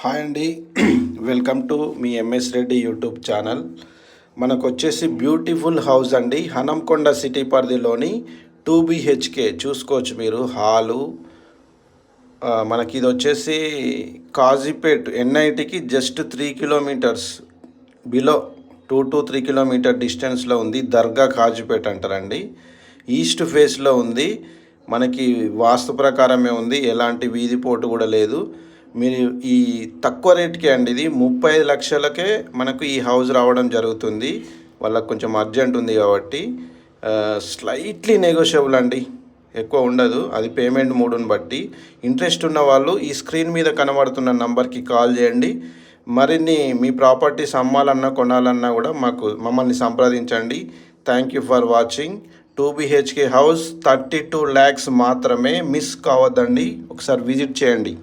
Hi అండి. Welcome to me MS Reddy YouTube channel. మనకు వచ్చేసి బ్యూటిఫుల్ హౌస్ అండి, హనంకొండ సిటీ పరిధిలోని 2 BHK చూసుకోవచ్చు మీరు. హాలు మనకి ఇది వచ్చేసి కాజీపేట్ ఎన్ఐటికి just 3 kilometres below, 2 to 3 kilometre డిస్టెన్స్లో ఉంది. దర్గా కాజీపేట్ అంటారండి. ఈస్ట్ ఫేస్లో ఉంది. మనకి వాస్తు ప్రకారమే ఉంది, ఎలాంటి వీధి పోటు కూడా లేదు. మీరు ఈ తక్కువ రేట్కే అండి, ఇది 35 లక్షలకే మనకు ఈ హౌస్ రావడం జరుగుతుంది. వాళ్ళకు కొంచెం అర్జెంట్ ఉంది కాబట్టి స్లైట్లీ నెగోషియబుల్ అండి, ఎక్కువ ఉండదు. అది పేమెంట్ మూడుని బట్టి. ఇంట్రెస్ట్ ఉన్న వాళ్ళు ఈ స్క్రీన్ మీద కనబడుతున్న నంబర్కి కాల్ చేయండి. మరిన్ని మీ ప్రాపర్టీస్ అమ్మాలన్నా కొనాలన్నా కూడా మమ్మల్ని సంప్రదించండి. Thank you for watching. 2 BHK house 32 lakhs మాత్రమే. మిస్ కావద్దండి, ఒకసారి విజిట్ చేయండి.